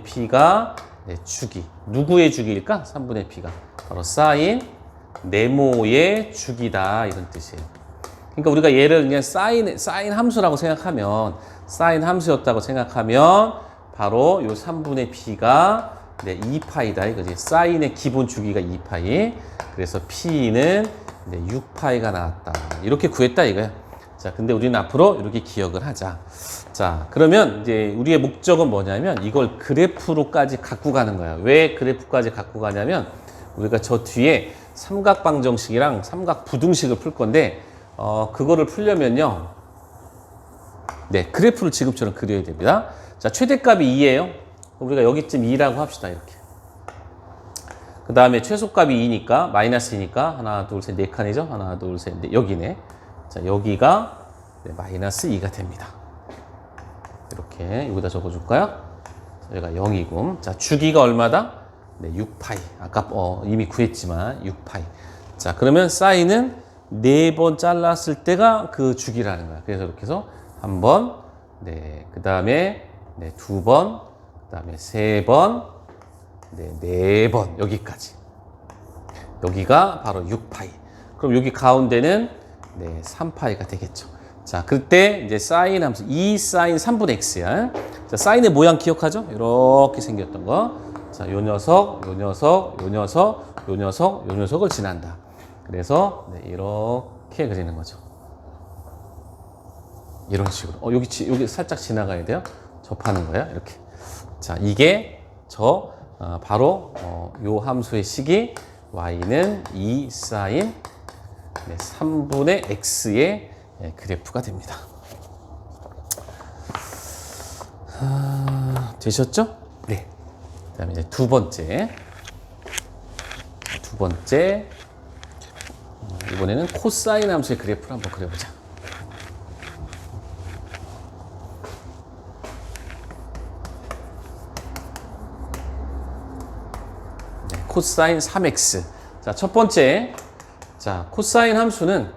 p가, 네, 주기. 누구의 주기일까? 3분의 p가. 바로 사인 네모의 주기다. 이런 뜻이에요. 그러니까 우리가 얘를 그냥 사인 함수라고 생각하면, 사인 함수였다고 생각하면, 바로 요 3분의 p가 네, 2파이다. 이거지. 사인의 기본 주기가 2파이. 그래서 p는 네, 6파이가 나왔다. 이렇게 구했다 이거야. 자, 근데 우리는 앞으로 이렇게 기억을 하자. 자, 그러면 이제 우리의 목적은 뭐냐면 이걸 그래프로까지 갖고 가는 거야. 왜 그래프까지 갖고 가냐면 우리가 저 뒤에 삼각방정식이랑 삼각부등식을 풀 건데 그거를 풀려면요. 네, 그래프를 지금처럼 그려야 됩니다. 자, 최대값이 2예요. 우리가 여기쯤 2라고 합시다. 이렇게. 그 다음에 최소값이 2니까 마이너스 2니까 하나 둘 셋 네 칸이죠. 하나 둘 셋 넷 여기네. 자, 여기가 네, 마이너스 2가 됩니다. 이렇게 여기다 적어줄까요? 여기가 0이고 자, 주기가 얼마다? 네, 6파이. 아까 이미 구했지만 6파이. 자, 그러면 사인은 4번 잘랐을 때가 그 주기라는 거야. 그래서 이렇게 해서 한 번, 네, 그 다음에 네, 2번, 그 다음에 3번, 네, 4번 여기까지. 여기가 바로 6파이. 그럼 여기 가운데는 네, 3파이가 되겠죠. 자, 그때 이제 사인 함수 2 사인 3분의 x야. 자, 사인의 모양 기억하죠? 이렇게 생겼던 거. 자, 요 녀석, 요 녀석, 요 녀석, 요 녀석, 요 녀석을 지난다. 그래서 네, 이렇게 그리는 거죠. 이런 식으로. 여기 살짝 지나가야 돼요. 접하는 거예요. 이렇게. 자, 이게 바로 요 함수의 식이 y는 2 사인 네, 3분의 x의 네, 그래프가 됩니다. 되셨죠? 네. 그 다음에 이제 두 번째. 이번에는 코사인 함수의 그래프를 한번 그려보자. 네, 코사인 3x. 자, 첫 번째. 자, 코사인 함수는요.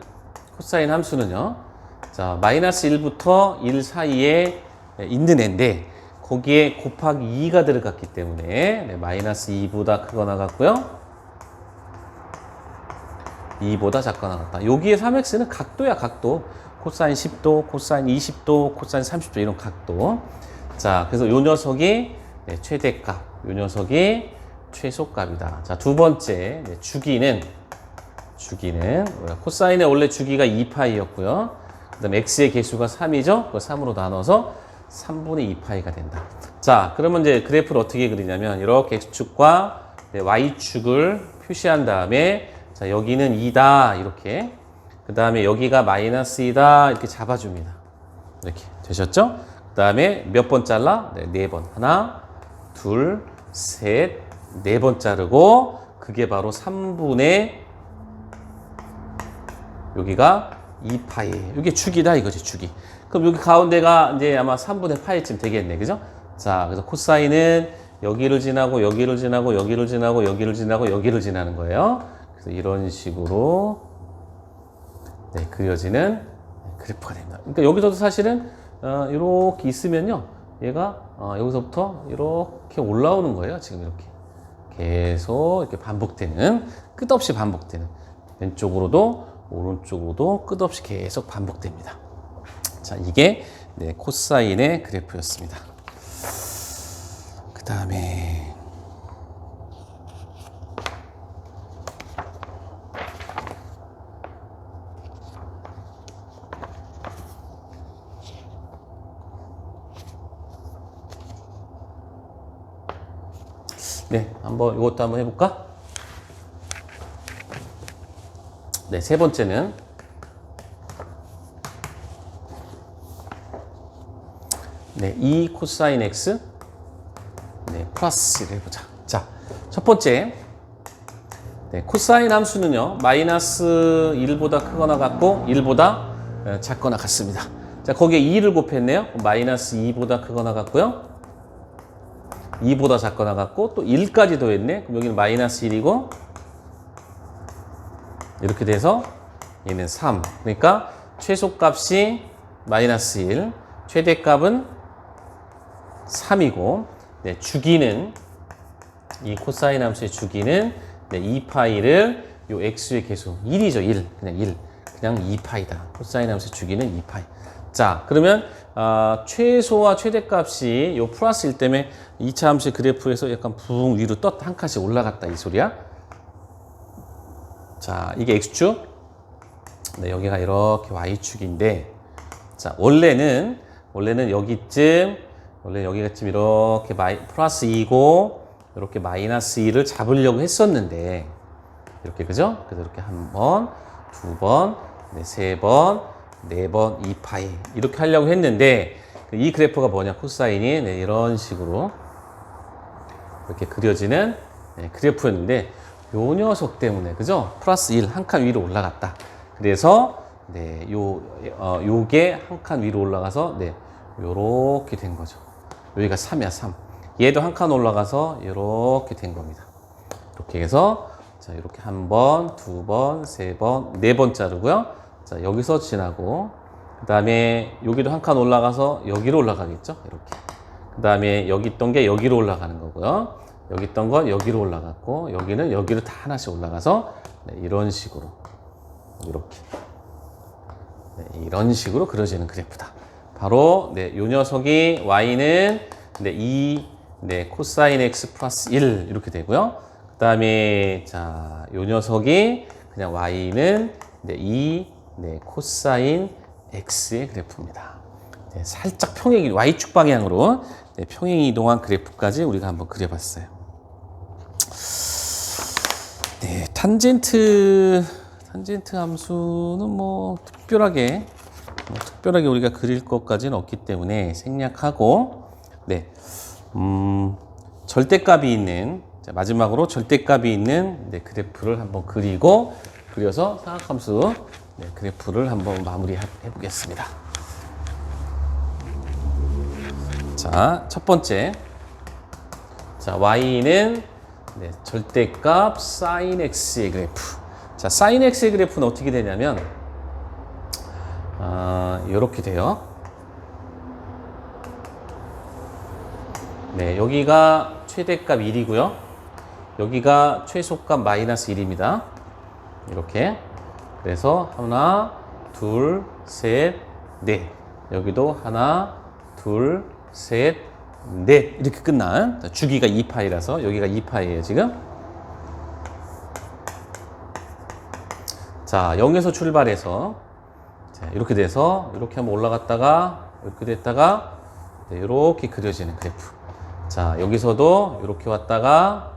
자, 마이너스 1부터 1 사이에 있는 애인데 거기에 곱하기 2가 들어갔기 때문에 네, 마이너스 2보다 크거나 같고요. 2보다 작거나 같다. 여기에 3x는 각도야, 각도. 코사인 10도, 코사인 20도, 코사인 30도 이런 각도. 자, 그래서 요 녀석이 네, 최대값, 요 녀석이 최소값이다. 자, 두 번째 네, 주기는 코사인의 원래 주기가 2파이였고요. 그 다음에 x의 개수가 3이죠. 그 3으로 나눠서 3분의 2파이가 된다. 자, 그러면 이제 그래프를 어떻게 그리냐면 이렇게 x축과 네, y축을 표시한 다음에 자, 여기는 2다 이렇게 그 다음에 여기가 마이너스 2다 이렇게 잡아줍니다. 이렇게 되셨죠? 그 다음에 몇 번 잘라? 네, 4번. 하나, 둘, 셋, 4번 자르고 그게 바로 3분의 여기가 2파이. 이게 주기다 이거지, 주기. 그럼 여기 가운데가 이제 아마 3분의 파이쯤 되겠네. 그죠? 자, 그래서 코사인은 여기를 지나고 여기를 지나고 여기를 지나고 여기를 지나고 여기를 지나는 거예요. 그래서 이런 식으로 네, 그려지는 그래프가 됩니다. 그러니까 여기서도 사실은 이렇게 있으면요. 얘가 여기서부터 이렇게 올라오는 거예요. 지금 이렇게. 계속 이렇게 반복되는, 끝없이 반복되는. 왼쪽으로도 오른쪽으로도 끝없이 계속 반복됩니다. 자, 이게 네, 코사인의 그래프였습니다. 그 다음에 네, 이것도 한번 해볼까? 네, 세 번째는 네, 2 코사인 x 네, 플러스를 해보자. 자, 첫 번째 네, 코사인 함수는요 마이너스 1보다 크거나 같고 1보다 작거나 같습니다. 자, 거기에 2를 곱했네요. 마이너스 2보다 크거나 같고요 2보다 작거나 같고 또 1까지 더했네. 그럼 여기는 마이너스 1이고 이렇게 돼서 얘는 3. 그러니까 최소값이 마이너스 1, 최대값은 3이고, 네, 주기는, 이 코사인 함수의 주기는, 네, 2파이를 요 x의 계수 1이죠. 1. 그냥 1. 그냥 2파이다. 코사인 함수의 주기는 2파이. 자, 그러면 최소와 최대값이 요 플러스 1 때문에 2차 함수의 그래프에서 약간 붕 위로 떴다. 한 칸씩 올라갔다. 이 소리야. 자, 이게 x축. 네, 여기가 이렇게 y축인데, 자, 원래는 여기쯤, 원래 여기가쯤 이렇게 플러스 2고, 이렇게 마이너스 2를 잡으려고 했었는데, 이렇게, 그죠? 그래서 이렇게 한 번, 두 번, 네, 세 번, 네 번, 2파이. 이렇게 하려고 했는데, 이 그래프가 뭐냐, 코사인이, 네, 이런 식으로, 이렇게 그려지는, 네, 그래프였는데, 요 녀석 때문에, 그죠? 플러스 1, 한 칸 위로 올라갔다. 그래서, 네, 요게 한 칸 위로 올라가서, 네, 요렇게 된 거죠. 여기가 3이야, 3. 얘도 한 칸 올라가서, 요렇게 된 겁니다. 이렇게 해서, 자, 이렇게 한 번, 두 번, 세 번, 네 번 자르고요. 자, 여기서 지나고, 그 다음에 여기도 한 칸 올라가서 여기로 올라가겠죠? 이렇게. 그 다음에 여기 있던 게 여기로 올라가는 거고요. 여기 있던 건 여기로 올라갔고, 여기는 여기로 다 하나씩 올라가서, 네, 이런 식으로. 이렇게. 네, 이런 식으로 그려지는 그래프다. 바로, 네, 요 녀석이 y는, 네, 네, 코사인 x 플러스 1 이렇게 되고요. 그 다음에, 자, 요 녀석이 그냥 y는, 네, 네, 코사인 x의 그래프입니다. 네, 살짝 평행, y축 방향으로, 네, 평행 이동한 그래프까지 우리가 한번 그려봤어요. 네, 탄젠트 함수는 뭐 특별하게 우리가 그릴 것까지는 없기 때문에 생략하고, 네, 절대값이 있는, 자, 마지막으로 절대값이 있는, 네, 그래프를 한번 그려서 사각함수, 네, 그래프를 한번 마무리해 보겠습니다. 자, 첫 번째, 자, y는, 네, 절대값 sin x의 그래프. 자, sin x의 그래프는 어떻게 되냐면, 이렇게 돼요. 네, 여기가 최대값 1이고요. 여기가 최소값 마이너스 1입니다. 이렇게. 그래서 하나, 둘, 셋, 넷. 여기도 하나, 둘, 셋, 넷. 이렇게 끝난. 주기가 2파이라서 여기가 2파이예요, 지금. 자, 0에서 출발해서, 자, 이렇게 돼서, 이렇게 한번 올라갔다가, 이렇게 됐다가, 네, 이렇게 그려지는 그래프. 자, 여기서도 이렇게 왔다가,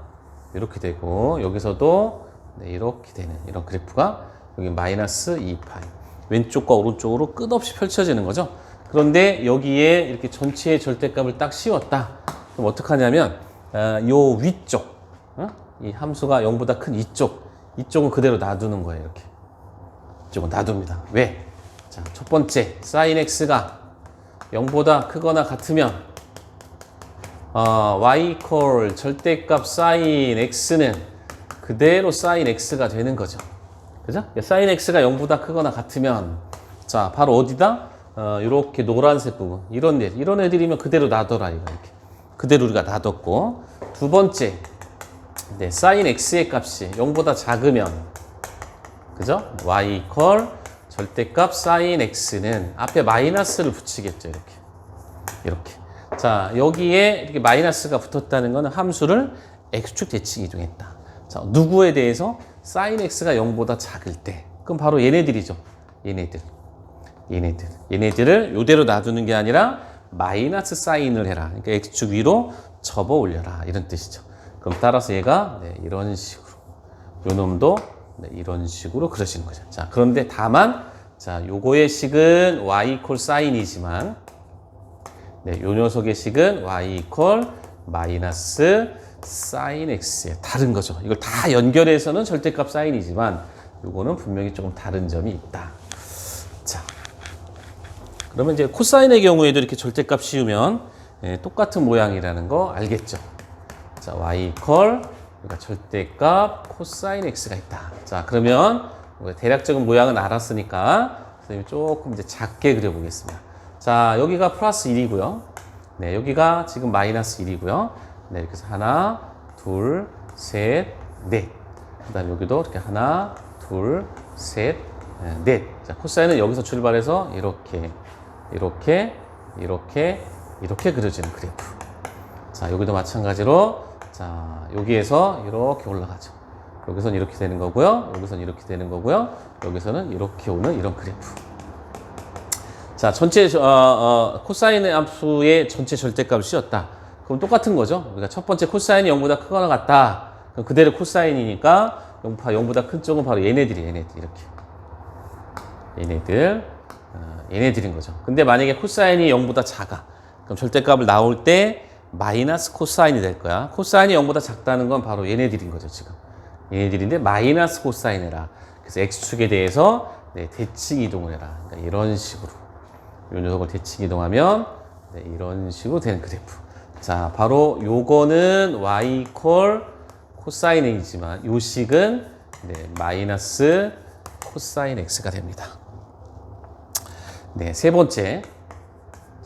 이렇게 되고, 여기서도, 네, 이렇게 되는 이런 그래프가, 여기 마이너스 2파이. 왼쪽과 오른쪽으로 끝없이 펼쳐지는 거죠. 그런데 여기에 이렇게 전체의 절대값을 딱 씌웠다. 그럼 어떡하냐면, 요 위쪽, 이 함수가 0보다 큰 이쪽은 그대로 놔두는 거예요, 이렇게. 이쪽은 놔둡니다. 왜? 자, 첫 번째, sin x가 0보다 크거나 같으면, y equal 절대값 sin x는 그대로 sin x가 되는 거죠. 그죠? sin x가 0보다 크거나 같으면, 자, 바로 어디다? 이렇게 노란색 부분. 이런 애들이면 그대로 놔둬라, 이거 이렇게. 그대로 우리가 놔뒀고. 두 번째, 네, sin x의 값이 0보다 작으면, 그죠? y equal 절대값 sin x는 앞에 마이너스를 붙이겠죠, 이렇게. 이렇게. 자, 여기에 이렇게 마이너스가 붙었다는 것은 함수를 x축 대칭 이동했다. 자, 누구에 대해서? sin x가 0보다 작을 때. 그럼 바로 얘네들이죠. 얘네들을 이대로 놔두는 게 아니라 마이너스 사인을 해라. 그러니까 x축 위로 접어 올려라. 이런 뜻이죠. 그럼 따라서 얘가, 네, 이런 식으로. 요 놈도, 네, 이런 식으로 그려지는 거죠. 자, 그런데 다만, 자, 요거의 식은 y equal 사인이지만, 네, 요 녀석의 식은 y equal 마이너스 sin x에 다른 거죠. 이걸 다 연결해서는 절대값 사인이지만, 요거는 분명히 조금 다른 점이 있다. 자, 그러면 이제 코사인의 경우에도 이렇게 절대값 씌우면, 예, 똑같은 모양이라는 거 알겠죠? 자, y equal, 그러니까 절대값 코사인 x가 있다. 자, 그러면 대략적인 모양은 알았으니까 선생님이 조금 이제 작게 그려보겠습니다. 자, 여기가 플러스 1이고요. 네, 여기가 지금 마이너스 1이고요. 네, 이렇게 해서 하나, 둘, 셋, 넷. 그 다음에 여기도 이렇게 하나, 둘, 셋, 넷. 자, 코사인은 여기서 출발해서 이렇게, 이렇게, 이렇게, 이렇게 그려지는 그래프. 자, 여기도 마찬가지로, 자, 여기에서 이렇게 올라가죠. 여기서는 이렇게 되는 거고요. 여기서는 이렇게 되는 거고요. 여기서는 이렇게 오는 이런 그래프. 자, 전체, 코사인의 함수의 전체 절대값이었다. 그럼 똑같은 거죠. 우리가 첫 번째 코사인이 0보다 크거나 같다. 그럼 그대로 코사인이니까 0보다 큰 쪽은 바로 얘네들, 이렇게. 얘네들인 거죠. 근데 만약에 코사인이 0보다 작아. 그럼 절대값을 나올 때 마이너스 코사인이 될 거야. 코사인이 0보다 작다는 건 바로 얘네들인 거죠, 지금. 얘네들인데 마이너스 코사인 해라. 그래서 x축에 대해서 네, 대칭 이동을 해라. 그러니까 이런 식으로. 이 녀석을 대칭 이동하면 네, 이런 식으로 되는 그래프. 자, 바로 요거는 y 이퀄 코사인 a이지만 요 식은 네, 마이너스 코사인 x가 됩니다. 네, 세 번째.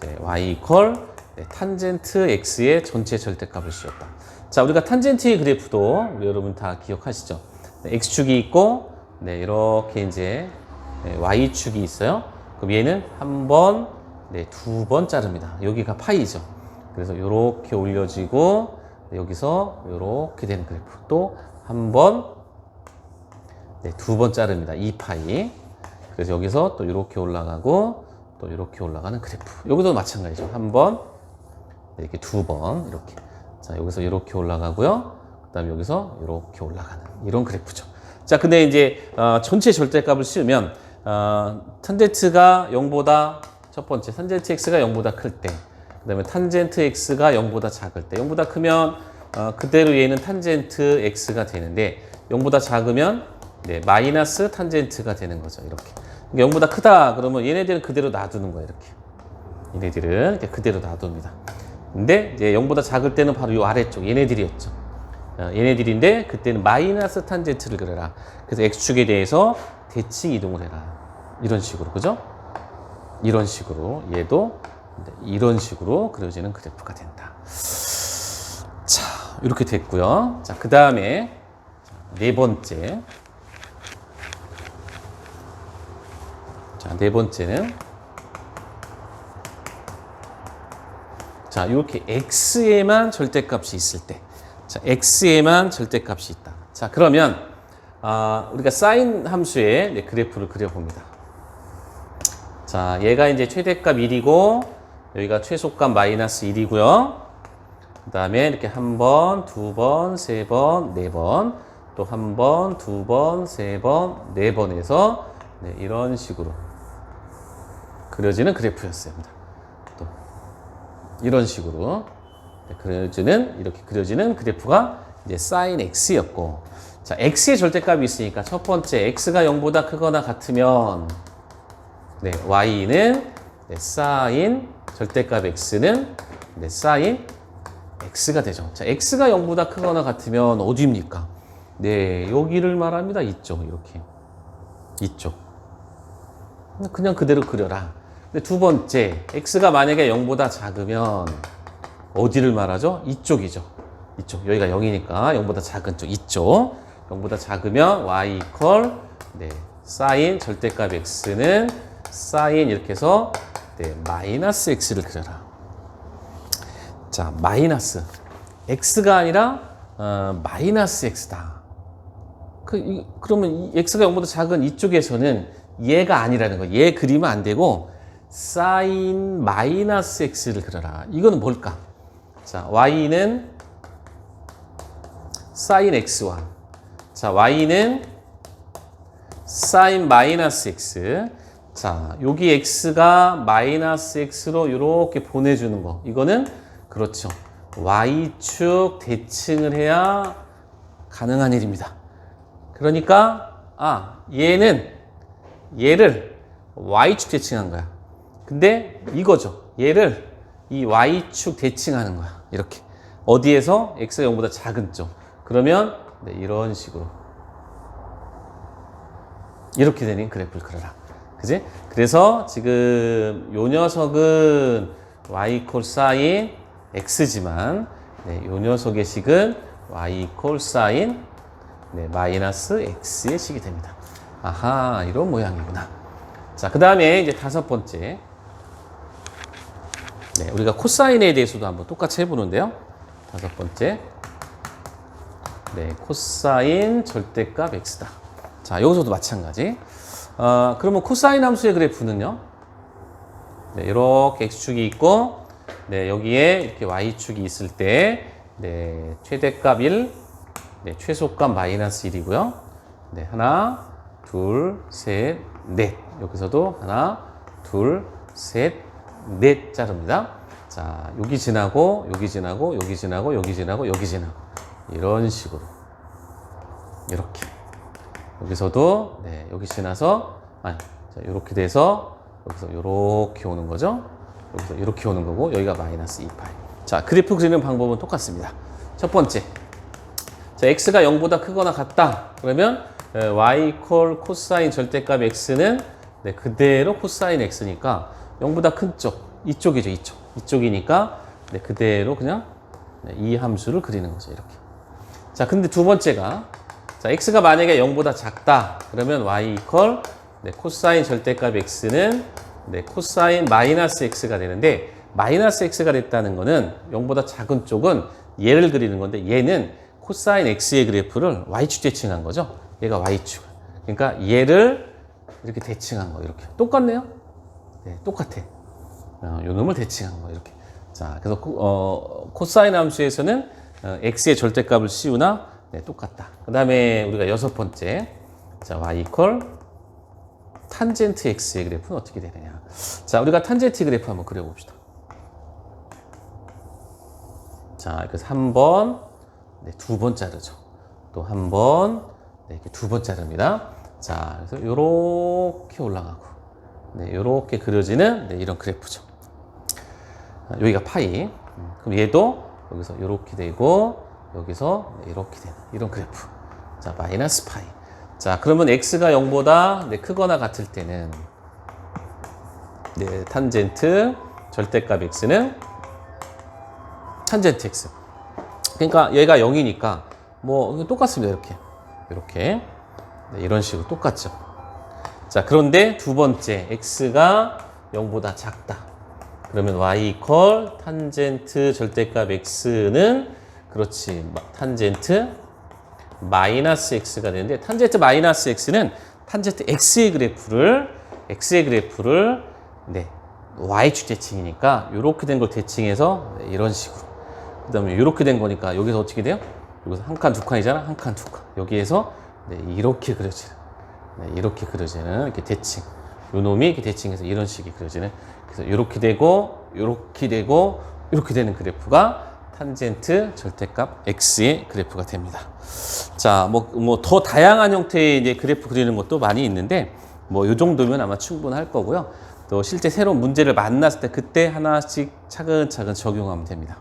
네, y 이퀄 네, 탄젠트 x의 전체 절대값을 씌웠다. 자, 우리가 탄젠트의 그래프도 우리 여러분 다 기억하시죠? 네, x축이 있고 네, 이렇게 이제 네, y축이 있어요. 그럼 얘는 한 번, 네, 두 번 자릅니다. 여기가 파이죠. 그래서 이렇게 올려지고 여기서 이렇게 되는 그래프. 또 한 번, 네, 두 번 자릅니다. 2파이. 그래서 여기서 또 이렇게 올라가고 또 이렇게 올라가는 그래프. 여기도 마찬가지죠. 한 번, 네, 이렇게 두 번, 이렇게. 자, 여기서 이렇게 올라가고요. 그 다음에 여기서 이렇게 올라가는 이런 그래프죠. 자, 근데 이제 전체 절대값을 씌우면 탄젠트가 0보다 첫 번째 탄젠트 x가 0보다 클 때, 그 다음에 탄젠트 x가 0보다 작을 때, 0보다 크면 그대로 얘는 탄젠트 x가 되는데 0보다 작으면 네, 마이너스 탄젠트가 되는 거죠. 이렇게. 0보다 크다 그러면 얘네들은 그대로 놔두는 거예요. 이렇게. 얘네들은 이렇게 그대로 놔둡니다. 근데 이제 0보다 작을 때는 바로 이 아래쪽 얘네들이었죠. 얘네들인데 그때는 마이너스 탄젠트를 그려라. 그래서 x축에 대해서 대칭 이동을 해라. 이런 식으로, 그죠? 이런 식으로 얘도 이런 식으로 그려지는 그래프가 된다. 자, 이렇게 됐고요. 자, 그 다음에 네 번째. 자, 네 번째는 자, 이렇게 x에만 절대값이 있을 때. 자, x에만 절대값이 있다. 자, 그러면 우리가 사인 함수의 네, 그래프를 그려봅니다. 자, 얘가 이제 최대값 1이고 여기가 최소값 마이너스 1이고요. 그 다음에 이렇게 한 번, 두 번, 세 번, 네 번, 또 한 번, 두 번, 세 번, 네 번 해서 네, 이런 식으로 그려지는 그래프였습니다. 또 이런 식으로 이렇게 그려지는 그래프가 이제 sin x였고, 자, x의 절대값이 있으니까 첫 번째 x가 0보다 크거나 같으면 네, y는 네, sin 절대값 x는 네, sin x가 되죠. 자, x가 0보다 크거나 같으면 어디입니까? 네, 여기를 말합니다. 이쪽, 이렇게. 이쪽. 그냥 그대로 그려라. 근데 두 번째, x가 만약에 0보다 작으면 어디를 말하죠? 이쪽이죠. 이쪽. 여기가 0이니까 0보다 작은 쪽, 이쪽. 0보다 작으면 y 이퀄 네, sin 절대값 x는 sin 이렇게 해서 네, 마이너스 x를 그려라. 자, 마이너스 x가 아니라 마이너스 x다. 그러면 이 x가 0보다 작은 이쪽에서는 얘가 아니라는 거예요. 얘 그리면 안 되고 sin 마이너스 x를 그려라. 이거는 뭘까? 자, y는 sin x1. 자, y는 sin 마이너스 x. 자, 여기 x가 마이너스 x로 이렇게 보내주는 거. 이거는 그렇죠. y축 대칭을 해야 가능한 일입니다. 그러니까 얘를 y축 대칭한 거야. 근데 이거죠. 얘를 이 y축 대칭하는 거야. 이렇게. 어디에서? x가 0보다 작은 쪽. 그러면 네, 이런 식으로. 이렇게 되는 그래프를 그려라. 그지? 그래서 지금 요 녀석은 y 콜사인 x지만 네, 요 녀석의 식은 y 콜사인 네, 마이너스 x의 식이 됩니다. 아하, 이런 모양이구나. 자, 그 다음에 이제 다섯 번째. 네, 우리가 코사인에 대해서도 한번 똑같이 해보는데요. 다섯 번째. 네, 코사인 절대값 x다. 자, 여기서도 마찬가지. 그러면 코사인 함수의 그래프는요. 네, 이렇게 x축이 있고, 네, 여기에 이렇게 y축이 있을 때, 네, 최대값 1, 네, 최소값 마이너스 1이고요. 네, 하나, 둘, 셋, 넷. 여기서도 하나, 둘, 셋, 넷 자릅니다. 자, 여기 지나고, 여기 지나고, 여기 지나고, 여기 지나고, 여기 지나고. 이런 식으로. 이렇게. 여기서도, 네, 여기 지나서, 자, 이렇게 돼서, 여기서 이렇게 오는 거죠. 여기서 이렇게 오는 거고, 여기가 마이너스 2파이. 자, 그래프 그리는 방법은 똑같습니다. 첫 번째. 자, x가 0보다 크거나 같다. 그러면, y 이퀄 코사인 절대값 x는 네, 그대로 코사인 x니까 0보다 큰 쪽, 이쪽이죠, 이쪽. 이쪽이니까 네, 그대로 그냥 네, 이 함수를 그리는 거죠, 이렇게. 자, 근데 두 번째가 자, x가 만약에 0보다 작다. 그러면 y 이퀄 네, 코사인 절대값 x는 네, 코사인 마이너스 x가 되는데 마이너스 x가 됐다는 거는 0보다 작은 쪽은 얘를 그리는 건데 얘는 코사인 x의 그래프를 y축 대칭한 거죠. 얘가 y축. 그러니까 얘를 이렇게 대칭한 거, 이렇게. 똑같네요? 네, 똑같아. 요 놈을 대칭한 거, 이렇게. 자, 그래서, 코사인 함수에서는, x의 절대값을 씌우나, 네, 똑같다. 그 다음에 우리가 여섯 번째. 자, y 이퀄 탄젠트 x의 그래프는 어떻게 되느냐. 자, 우리가 탄젠트 그래프 한번 그려봅시다. 자, 그래서 한 번, 네, 두 번 자르죠. 또 한 번, 네, 이렇게 두 번 자릅니다. 자, 그래서 요렇게 올라가고, 네, 요렇게 그려지는 네, 이런 그래프죠. 여기가 파이. 그럼 얘도 여기서 요렇게 되고, 여기서 네, 이렇게 되는 이런 그래프. 자, 마이너스 파이. 자, 그러면 x가 0보다 네, 크거나 같을 때는 네, 탄젠트 절대값 x는 탄젠트 x. 그러니까 얘가 0이니까 뭐 똑같습니다. 이렇게 네, 이런 식으로 똑같죠. 자, 그런데 두 번째 x가 0보다 작다. 그러면 y 이퀄 탄젠트 절대값 x는 그렇지 탄젠트 마이너스 x가 되는데 탄젠트 마이너스 x는 탄젠트 x의 그래프를 네, y축 대칭이니까 이렇게 된 걸 대칭해서 네, 이런 식으로. 그다음에 이렇게 된 거니까 여기서 어떻게 돼요? 여기서 한 칸, 두 칸이잖아. 한 칸, 두 칸. 여기에서 네, 이렇게 그려지는. 네, 이렇게 그려지는 이렇게 대칭. 요 놈이 이렇게 대칭해서 이런 식이 그려지는. 그래서 이렇게 되고, 이렇게 되고, 이렇게 되는 그래프가 탄젠트 절대값 x의 그래프가 됩니다. 자, 뭐 더 다양한 형태의 이제 그래프 그리는 것도 많이 있는데, 뭐 요 정도면 아마 충분할 거고요. 또 실제 새로운 문제를 만났을 때 그때 하나씩 차근차근 적용하면 됩니다.